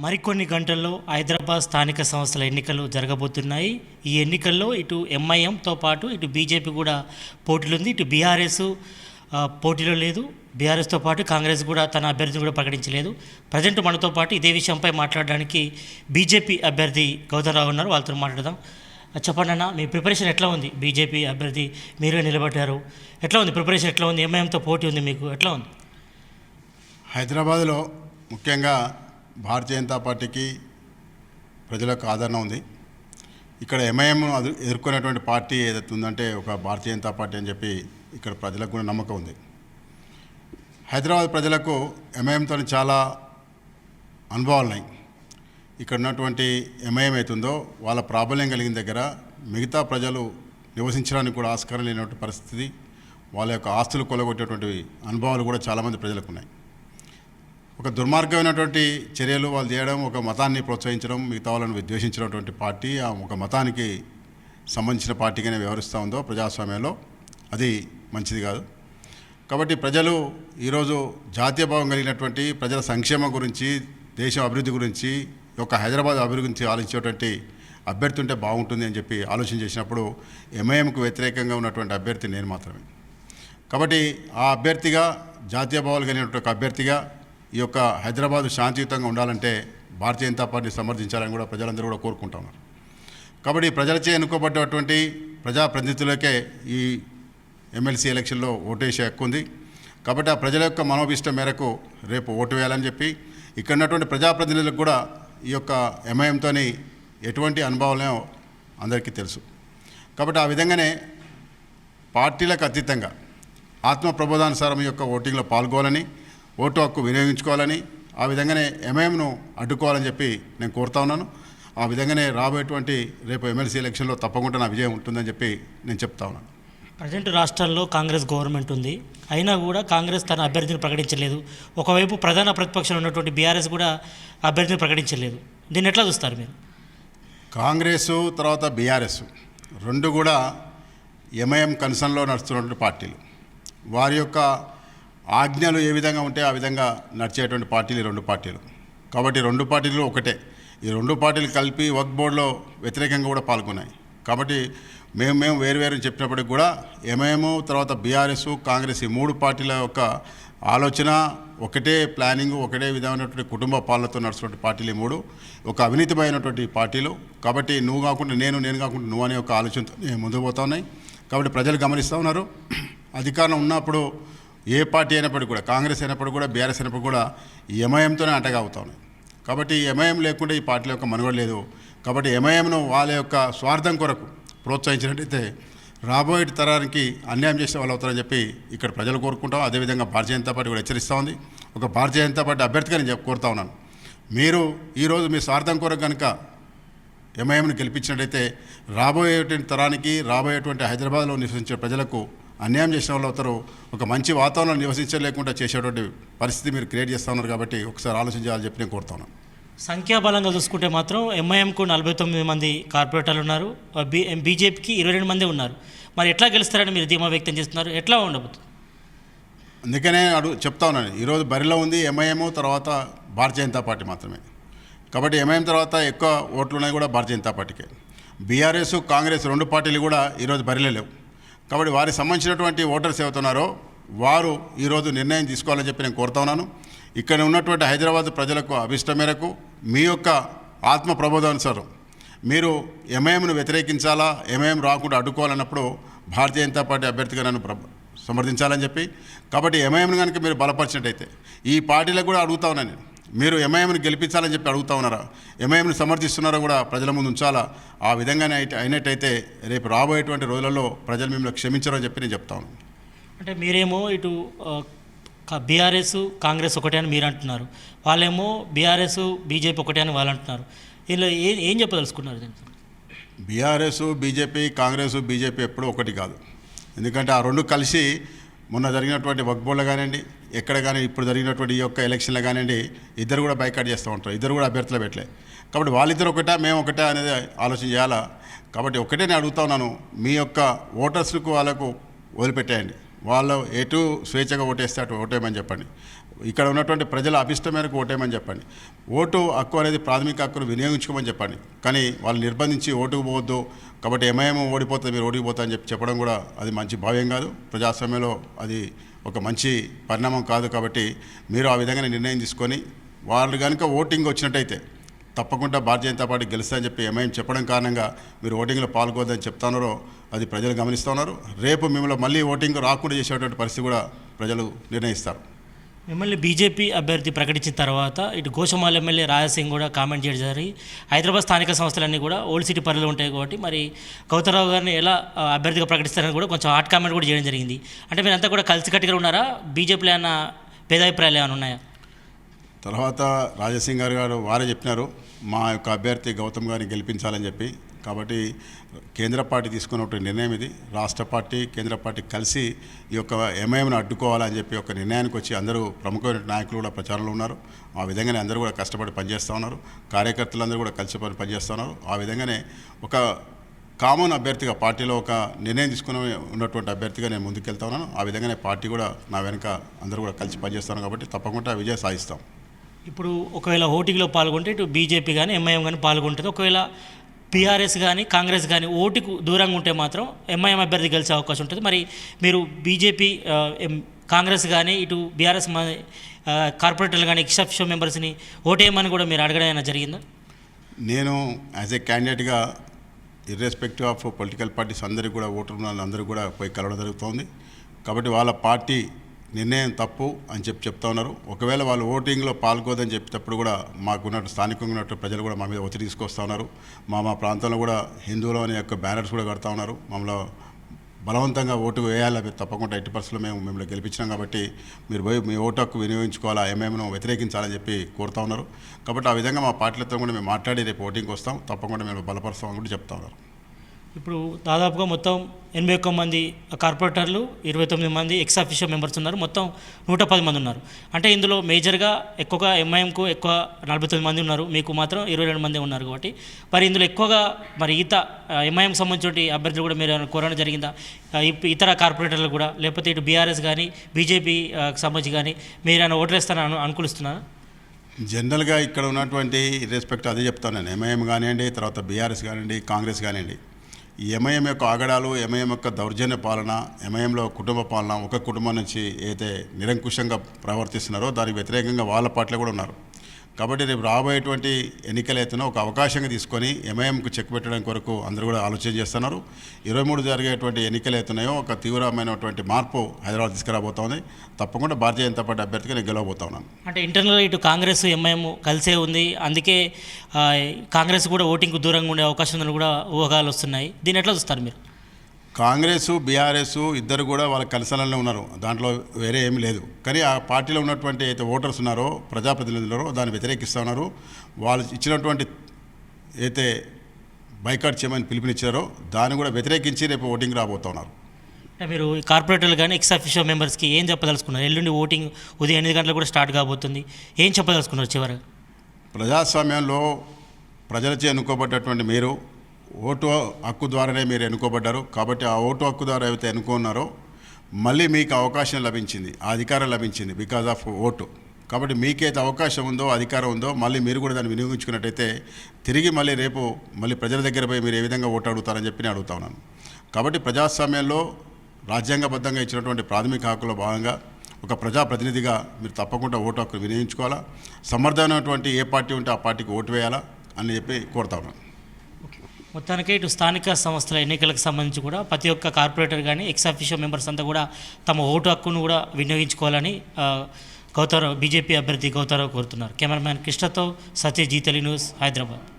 మరికొన్ని గంటల్లో హైదరాబాద్ స్థానిక సంస్థల ఎన్నికలు జరగబోతున్నాయి. ఈ ఎన్నికల్లో ఇటు ఎంఐఎంతో పాటు ఇటు బీజేపీ కూడా పోటీలో ఉంది. ఇటు బీఆర్ఎస్ పోటీలో లేదు. బీఆర్ఎస్తో పాటు కాంగ్రెస్ కూడా తన అభ్యర్థిని కూడా ప్రకటించలేదు. ప్రజెంట్ మనతో పాటు ఇదే విషయంపై మాట్లాడడానికి బీజేపీ అభ్యర్థి గౌతమ్రావు ఉన్నారు. వాళ్ళతో మాట్లాడదాం. చెప్పండి అన్న, మీ ప్రిపరేషన్ ఎట్లా ఉంది? బీజేపీ అభ్యర్థి మీరే నిలబడ్డారు, ఎట్లా ఉంది ప్రిపరేషన్? ఎట్లా ఉంది? ఎంఐఎంతో పోటీ ఉంది, మీకు ఎట్లా ఉంది? హైదరాబాద్లో ముఖ్యంగా భారతీయ జనతా పార్టీకి ప్రజలకు ఆదరణ ఉంది. ఇక్కడ ఎంఐఎం ఎదుర్కొనేటువంటి పార్టీ ఏదైతే ఉందంటే ఒక భారతీయ జనతా పార్టీ అని చెప్పి ఇక్కడ ప్రజలకు కూడా నమ్మకం ఉంది. హైదరాబాద్ ప్రజలకు ఎంఐఎంతో చాలా అనుభవాలు ఉన్నాయి. ఇక్కడ ఉన్నటువంటి ఎంఐఎం అవుతుందో వాళ్ళ ప్రాబల్యం కలిగిన దగ్గర మిగతా ప్రజలు నివసించడానికి కూడా ఆస్కారం లేనటువంటి పరిస్థితి, వాళ్ళ యొక్క ఆస్తులు కొలగొట్టేటువంటి అనుభవాలు కూడా చాలామంది ప్రజలకు ఉన్నాయి. ఒక దుర్మార్గమైనటువంటి చర్యలు వాళ్ళు చేయడం, ఒక మతాన్ని ప్రోత్సహించడం, మిగతా వాళ్ళని విద్వేషించినటువంటి పార్టీ ఒక మతానికి సంబంధించిన పార్టీగానే వ్యవహరిస్తూ ఉందో ప్రజాస్వామ్యంలో, అది మంచిది కాదు. కాబట్టి ప్రజలు ఈరోజు జాతీయ భావం కలిగినటువంటి ప్రజల సంక్షేమం గురించి, దేశం అభివృద్ధి గురించి, ఒక హైదరాబాద్ అభివృద్ధి గురించి ఆలోచించేటువంటి అభ్యర్థి ఉంటే బాగుంటుంది అని చెప్పి ఆలోచన చేసినప్పుడు ఎంఐఎంకు వ్యతిరేకంగా ఉన్నటువంటి అభ్యర్థి నేను మాత్రమే. కాబట్టి ఆ అభ్యర్థిగా, జాతీయ భావాలు కలిగినటువంటి ఒక అభ్యర్థిగా ఈ యొక్క హైదరాబాదు శాంతియుతంగా ఉండాలంటే భారతీయ జనతా పార్టీని సమర్థించాలని కూడా ప్రజలందరూ కూడా కోరుకుంటున్నారు. కాబట్టి ప్రజలచే ఎన్నుకోబడ్డటువంటి ప్రజాప్రతినిధులకే ఈ ఎమ్మెల్సీ ఎలక్షన్లో ఓటేసే హక్కు ఉంది. కాబట్టి ఆ ప్రజల యొక్క మనోభిష్టం మేరకు రేపు ఓటు వేయాలని చెప్పి ఇక్కడ ఉన్నటువంటి ప్రజాప్రతినిధులకు కూడా ఈ యొక్క ఎంఐఎంతో ఎటువంటి అనుభవాలనో అందరికీ తెలుసు. కాబట్టి ఆ విధంగానే పార్టీలకు అతీతంగా ఆత్మ ప్రబోధానుసారం ఈ యొక్క ఓటింగ్లో పాల్గొనాలని, ఓటు హక్కు వినియోగించుకోవాలని, ఆ విధంగానే ఎంఐఎంను అడ్డుకోవాలని చెప్పి నేను కోరుతా ఉన్నాను. ఆ విధంగానే రాబోయేటువంటి రేపు ఎమ్మెల్సీ ఎలక్షన్లో తప్పకుండా నా విజయం ఉంటుందని చెప్పి నేను చెప్తా ఉన్నాను. ప్రజెంట్ రాష్ట్రాల్లో కాంగ్రెస్ గవర్నమెంట్ ఉంది, అయినా కూడా కాంగ్రెస్ తన అభ్యర్థిని ప్రకటించలేదు. ఒకవైపు ప్రధాన ప్రతిపక్షంలో ఉన్నటువంటి బీఆర్ఎస్ కూడా అభ్యర్థిని ప్రకటించలేదు. దీన్ని ఎట్లా చూస్తారు మీరు? కాంగ్రెస్ తర్వాత బీఆర్ఎస్ రెండు కూడా ఎంఐఎం కన్సర్న్లో నడుస్తున్నటువంటి పార్టీలు. వారి యొక్క ఆజ్ఞలు ఏ విధంగా ఉంటే ఆ విధంగా నడిచేటువంటి పార్టీలు ఈ రెండు పార్టీలు. కాబట్టి రెండు పార్టీలు ఒకటే. ఈ రెండు పార్టీలు కలిపి వక్ఫ్ బోర్డులో వ్యతిరేకంగా కూడా పాల్గొన్నాయి. కాబట్టి మేము వేరు చెప్పినప్పటికి కూడా ఎంఐఎం తర్వాత బీఆర్ఎస్, కాంగ్రెస్ ఈ మూడు పార్టీల యొక్క ఆలోచన ఒకటే, ప్లానింగ్ ఒకటే విధమైనటువంటి కుటుంబ పాలనతో నడుస్తున్నటువంటి పార్టీలు ఈ మూడు. ఒక అవినీతిమైనటువంటి పార్టీలు. కాబట్టి నువ్వు కాకుండా నేను కాకుండా నువ్వు అనే ఒక ఆలోచనతో ముందుకు పోతా ఉన్నాయి. కాబట్టి ప్రజలు గమనిస్తూ ఉన్నారు. అధికారం ఉన్నప్పుడు ఏ పార్టీ అయినప్పటికీ కూడా, కాంగ్రెస్ అయినప్పుడు కూడా, బీఆర్ఎస్ అయినప్పుడు కూడా ఈ ఎంఐఎంతోనే అంటగా అవుతా ఉన్నాయి. కాబట్టి ఎంఐఎం లేకుండా ఈ పార్టీల యొక్క మనుగడ లేదు. కాబట్టి ఎంఐఎంను వాళ్ళ యొక్క స్వార్థం కొరకు ప్రోత్సహించినట్టయితే రాబోయే తరానికి అన్యాయం చేసే వాళ్ళు అవుతారని చెప్పి ఇక్కడ ప్రజలు కోరుకుంటాం. అదేవిధంగా భారతీయ జనతా పార్టీ కూడా హెచ్చరిస్తూ ఉంది. ఒక భారతీయ జనతా పార్టీ అభ్యర్థిగా నేను కోరుతా ఉన్నాను, మీరు ఈరోజు మీ స్వార్థం కొరకు కనుక ఎంఐఎంను గెలిపించినట్టయితే రాబోయేటువంటి తరానికి, రాబోయేటువంటి హైదరాబాద్లో నివసించే ప్రజలకు అన్యాయం చేసిన వాళ్ళు అవుతారు. ఒక మంచి వాతావరణంలో నివసించలేకుండా చేసేటువంటి పరిస్థితి మీరు క్రియేట్ చేస్తూ ఉన్నారు. కాబట్టి ఒకసారి ఆలోచన చేయాలని చెప్పి నేను కోరుతా ఉన్నాను. సంఖ్యాబలంగా చూసుకుంటే మాత్రం ఎంఐఎంకు 49 మంది కార్పొరేటర్లు ఉన్నారు, బీజేపీకి 22 మంది ఉన్నారు. మరి ఎట్లా గెలుస్తారని మీరు ధీమా వ్యక్తం చేస్తున్నారు? ఎట్లా ఉండబోతుంది? అందుకనే చెప్తా ఉన్నాను, ఈరోజు బరిలో ఉంది ఎంఐఎం తర్వాత భారతీయ జనతా పార్టీ మాత్రమే. కాబట్టి ఎంఐఎం తర్వాత ఎక్కువ ఓట్లు ఉన్నాయి కూడా భారతీయ జనతా పార్టీకే. బీఆర్ఎస్, కాంగ్రెస్ రెండు పార్టీలు కూడా ఈరోజు బరిలో లేవు. కాబట్టి వారికి సంబంధించినటువంటి ఓటర్స్ ఏవవుతున్నారో వారు ఈరోజు నిర్ణయం తీసుకోవాలని చెప్పి నేను కోరుతా ఉన్నాను. ఇక్కడ ఉన్నటువంటి హైదరాబాద్ ప్రజలకు అభిష్టం మేరకు మీ యొక్క ఆత్మ ప్రబోధానుసారం మీరు ఎంఐఎంను వ్యతిరేకించాలా, ఎంఐఎం రాకుండా అడ్డుకోవాలన్నప్పుడు భారతీయ జనతా పార్టీ అభ్యర్థిగా నన్ను సమర్థించాలని చెప్పి, కాబట్టి ఎంఐఎంను కనుక మీరు బలపరిచినట్టయితే ఈ పార్టీలకు కూడా అడుగుతా ఉన్నాను నేను, మీరు ఎంఐఎంను గెలిపించాలని చెప్పి అడుగుతా ఉన్నారా, ఎంఐఎంను సమర్థిస్తున్నారో కూడా ప్రజల ముందు ఉంచాలా. ఆ విధంగానే అయినట్టయితే రేపు రాబోయేటువంటి రోజులలో ప్రజలు మిమ్మల్ని క్షమించారని చెప్పి నేను చెప్తా ఉన్నాను. అంటే మీరేమో ఇటు బీఆర్ఎస్, కాంగ్రెస్ ఒకటే అని మీరు అంటున్నారు, వాళ్ళేమో బీఆర్ఎస్, బీజేపీ ఒకటే అని వాళ్ళు అంటున్నారు. దీనిలో ఏం చెప్పదలుచుకున్నారు? దీనికి బీఆర్ఎస్, బీజేపీ, కాంగ్రెస్, బీజేపీ ఎప్పుడూ ఒకటి కాదు. ఎందుకంటే ఆ రెండు కలిసి మొన్న జరిగినటువంటి వక్ఫ్ బోర్డులో కానివ్వండి, ఎక్కడ కానీ ఇప్పుడు జరిగినటువంటి ఈ యొక్క ఎలక్షన్లో కానివ్వండి, ఇద్దరు కూడా బైకాట్ చేస్తూ ఉంటారు. ఇద్దరు కూడా అభ్యర్థులు పెట్టలే. కాబట్టి వాళ్ళిద్దరు ఒకటా, మేము ఒకటే అనేది ఆలోచన చేయాలా. కాబట్టి ఒకటే నేను అడుగుతా ఉన్నాను, మీ యొక్క ఓటర్స్కు వాళ్ళకు వదిలిపెట్టేయండి. వాళ్ళు ఎటు స్వేచ్ఛగా ఓటేస్తే అటు ఓటేయమని చెప్పండి. ఇక్కడ ఉన్నటువంటి ప్రజల అభిష్టం మేరకు ఓటేయమని చెప్పండి. ఓటు హక్కు అనేది ప్రాథమిక హక్కును వినియోగించుకోమని చెప్పండి. కానీ వాళ్ళు నిర్బంధించి ఓటుకు పోవద్దు, కాబట్టి ఎంఐఎం ఓడిపోతుంది, మీరు ఓడిపోతా అని చెప్పడం కూడా అది మంచి భావ్యం కాదు. ప్రజాస్వామ్యంలో అది ఒక మంచి పరిణామం కాదు. కాబట్టి మీరు ఆ విధంగా నిర్ణయం తీసుకొని వాళ్ళు కనుక ఓటింగ్ వచ్చినట్టయితే తప్పకుండా భారతీయ జనతా పార్టీ గెలుస్తాయని చెప్పి ఎంఐఎం చెప్పడం కారణంగా మీరు ఓటింగ్లో పాల్గొద్దని చెప్తున్నారో అది ప్రజలు గమనిస్తున్నారు. రేపు మిమ్మల్ని మళ్ళీ ఓటింగ్ రాకుండా చేసేటువంటి పరిస్థితి కూడా ప్రజలు నిర్ణయిస్తారు. మిమ్మల్ని బీజేపీ అభ్యర్థి ప్రకటించిన తర్వాత ఇటు గోషమాల్ ఎమ్మెల్యే రాజాసింగ్ కూడా కామెంట్ చేయడం జరిగి హైదరాబాద్ స్థానిక సంస్థలన్నీ కూడా ఓల్డ్ సిటీ పరిధిలో ఉంటాయి కాబట్టి మరి గౌతరావు గారిని ఎలా అభ్యర్థిగా ప్రకటిస్తారని కూడా కొంచెం హాట్ కామెంట్ కూడా చేయడం జరిగింది. అంటే మీరంతా కూడా కలిసికట్టుగా ఉన్నారా? బీజేపీలో ఏమైనా భేదాభిప్రాయాలు ఏమైనా ఉన్నాయా? తర్వాత రాజాసింగ్ గారు వారే చెప్పినారు మా యొక్క అభ్యర్థి గౌతమ్ గారిని గెలిపించాలని చెప్పి. కాబట్టి కేంద్ర పార్టీ తీసుకున్నటువంటి నిర్ణయం ఇది. రాష్ట్ర పార్టీ కేంద్ర పార్టీ కలిసి ఈ యొక్క ఎంఐఎంను అడ్డుకోవాలని చెప్పి ఒక నిర్ణయానికి వచ్చి అందరూ ప్రముఖమైన నాయకులు కూడా ప్రచారంలో ఉన్నారు. ఆ విధంగానే అందరూ కూడా కష్టపడి పనిచేస్తూ ఉన్నారు. కార్యకర్తలందరూ కూడా కలిసి పనిచేస్తూ ఉన్నారు. ఆ విధంగానే ఒక కామన్ అభ్యర్థిగా పార్టీలో ఒక నిర్ణయం తీసుకుని ఉన్నటువంటి అభ్యర్థిగా నేను ముందుకెళ్తా ఉన్నాను. ఆ విధంగానే పార్టీ కూడా నా వెనుక అందరూ కూడా కలిసి పనిచేస్తాను. కాబట్టి తప్పకుండా విజయం సాధిస్తాం. ఇప్పుడు ఒకవేళ ఓటింగ్లో పాల్గొంటే ఇటు బీజేపీ కానీ ఎంఐఎం కానీ పాల్గొంటుంది. ఒకవేళ బీఆర్ఎస్ కానీ కాంగ్రెస్ కానీ ఓటుకు దూరంగా ఉంటే మాత్రం ఎంఐఎం అభ్యర్థి గెలిచే అవకాశం ఉంటుంది. మరి మీరు బీజేపీ కాంగ్రెస్ కానీ ఇటు బీఆర్ఎస్ కార్పొరేటర్లు కానీ ఎక్సెప్షన్ మెంబర్స్ని ఓటేయమని కూడా మీరు అడగడం జరిగిందా? నేను యాజ్ ఏ క్యాండిడేట్గా ఇర్రెస్పెక్టివ్ ఆఫ్ పొలిటికల్ పార్టీస్ అందరికీ కూడా ఓటర్లు అందరూ కూడా పోయి కలవడం జరుగుతోంది. కాబట్టి వాళ్ళ పార్టీ నిర్ణయం తప్పు అని చెప్తా ఉన్నారు. ఒకవేళ వాళ్ళు ఓటింగ్లో పాల్గొదని చెప్పేటప్పుడు కూడా మాకున్నట్టు స్థానికంగా ఉన్నట్టు ప్రజలు కూడా మా మీద ఒత్తిడి తీసుకొస్తూ ఉన్నారు. మా ప్రాంతంలో కూడా హిందువులు అనే యొక్క బ్యానర్స్ కూడా కడతా ఉన్నారు. మమ్మల్ని బలవంతంగా ఓటు వేయాలి, తప్పకుండా ఎట్టి పరిస్థితుల్లో మేము మిమ్మల్ని గెలిపించినాం కాబట్టి మీరు పోయి మీ ఓటు హక్కు వినియోగించుకోవాలా, ఎంఐఎంను వ్యతిరేకించాలని చెప్పి కోరుతా ఉన్నారు. కాబట్టి ఆ విధంగా మా పార్టీలతో కూడా మేము మాట్లాడి రేపు ఓటింగ్కి వస్తాం, తప్పకుండా మేము బలపరుస్తామని కూడా చెప్తా ఉన్నారు. ఇప్పుడు దాదాపుగా మొత్తం 81 మంది కార్పొరేటర్లు, 29 మంది ఎక్స్ అఫీషియల్ మెంబర్స్ ఉన్నారు. మొత్తం 110 మంది ఉన్నారు. అంటే ఇందులో మేజర్గా ఎక్కువగా ఎంఐఎంకు ఎక్కువ 49 మంది ఉన్నారు, మీకు మాత్రం 22 మంది ఉన్నారు. కాబట్టి మరి ఇందులో ఎక్కువగా మరి ఎంఐఎం సంబంధించిన అభ్యర్థులు కూడా మీరు కోరడం జరిగిందా? ఇతర కార్పొరేటర్లు కూడా, లేకపోతే ఇటు బీఆర్ఎస్ కానీ బీజేపీ సంబంధించి కానీ మీరు ఏమైనా ఓట్లు వేస్తారని అనుకూలిస్తున్నారా? జనరల్గా ఇక్కడ ఉన్నటువంటి రెస్పెక్ట్ అదే చెప్తాను నేను. ఎంఐఎం కానివ్వండి, తర్వాత బీఆర్ఎస్ కానివ్వండి, కాంగ్రెస్ కానివ్వండి, ఈ ఎంఐఎం యొక్క ఆగడాలు, ఎంఐఎం యొక్క దౌర్జన్య పాలన, ఎంఐఎంలో కుటుంబ పాలన, ఒక కుటుంబం నుంచి అయితే నిరంకుశంగా ప్రవర్తిస్తున్నారో దానికి వ్యతిరేకంగా వాళ్ళ పార్టీలు కూడా ఉన్నారు. కాబట్టి రేపు రాబోయేటువంటి ఎన్నికలు అయితేనో ఒక అవకాశంగా తీసుకొని ఎంఐఎంకు చెక్ పెట్టడం కొరకు అందరూ కూడా ఆలోచన చేస్తున్నారు. 23 జరిగేటువంటి ఎన్నికలు అవుతున్నాయో ఒక తీవ్రమైనటువంటి మార్పు హైదరాబాద్ తీసుకురాబోతోంది. తప్పకుండా భారతీయ జనతా పార్టీ అభ్యర్థిగా నేను గెలవబోతా ఉన్నాను. అంటే ఇంటర్నల్గా ఇటు కాంగ్రెస్ ఎంఐఎం కలిసే ఉంది, అందుకే కాంగ్రెస్ కూడా ఓటింగ్కు దూరంగా ఉండే అవకాశం ఉందని కూడా ఊహాలు వస్తున్నాయి. దీన్ని ఎట్లా చూస్తారు మీరు? కాంగ్రెస్ బీఆర్ఎస్ ఇద్దరు కూడా వాళ్ళ కలిసలలో ఉన్నారు, దాంట్లో వేరే ఏమీ లేదు. కానీ ఆ పార్టీలో ఉన్నటువంటి అయితే ఓటర్స్ ఉన్నారో, ప్రజాప్రతినిధులు దాన్ని వ్యతిరేకిస్తూ ఉన్నారు. వాళ్ళు ఇచ్చినటువంటి అయితే బైకాట్ చేయమని పిలుపునిచ్చారో దాన్ని కూడా వ్యతిరేకించి రేపు ఓటింగ్ రాబోతూ ఉన్నారు. అంటే మీరు కార్పొరేటర్లు కానీ ఎక్స్ అఫీషియల్ మెంబర్స్కి ఏం చెప్పదలుచుకున్నారు? ఎల్లుండి ఓటింగ్ ఉదయం 8 గంటలకు కూడా స్టార్ట్ కాబోతుంది, ఏం చెప్పదలుచుకున్నారు చివరిగా? ప్రజాస్వామ్యంలో ప్రజలచే ఎన్నుకోబడ్డటువంటి మీరు ఓటు హక్కు ద్వారానే మీరు ఎన్నుకోబడ్డారు. కాబట్టి ఆ ఓటు హక్కు ద్వారా ఏవైతే ఎన్నుకున్నారో మళ్ళీ మీకు అవకాశం లభించింది, ఆ అధికారం లభించింది బికాజ్ ఆఫ్ ఓటు. కాబట్టి మీకైతే అవకాశం ఉందో, అధికారం ఉందో, మళ్ళీ మీరు కూడా దాన్ని వినియోగించుకున్నట్టయితే తిరిగి మళ్ళీ రేపు మళ్ళీ ప్రజల దగ్గర పోయి మీరు ఏ విధంగా ఓటు అడుగుతారని చెప్పి నేను అడుగుతా ఉన్నాను. కాబట్టి ప్రజాస్వామ్యంలో రాజ్యాంగబద్ధంగా ఇచ్చినటువంటి ప్రాథమిక హక్కులో భాగంగా ఒక ప్రజాప్రతినిధిగా మీరు తప్పకుండా ఓటు హక్కు వినియోగించుకోవాలా. సమర్థమైనటువంటి ఏ పార్టీ ఉంటే ఆ పార్టీకి ఓటు వేయాలా అని చెప్పి కోరుతా ఉన్నాను. మొత్తానికి ఇటు స్థానిక సంస్థల ఎన్నికలకు సంబంధించి కూడా ప్రతి ఒక్క కార్పొరేటర్ కానీ ఎక్స్ అఫీషియల్ మెంబర్స్ అంతా కూడా తమ ఓటు హక్కును కూడా వినియోగించుకోవాలని బీజేపీ అభ్యర్థి గౌతరావు కోరుతున్నారు. కెమెరామ్యాన్ కృష్ణతో సత్య, జీ తెలుగు న్యూస్, హైదరాబాద్.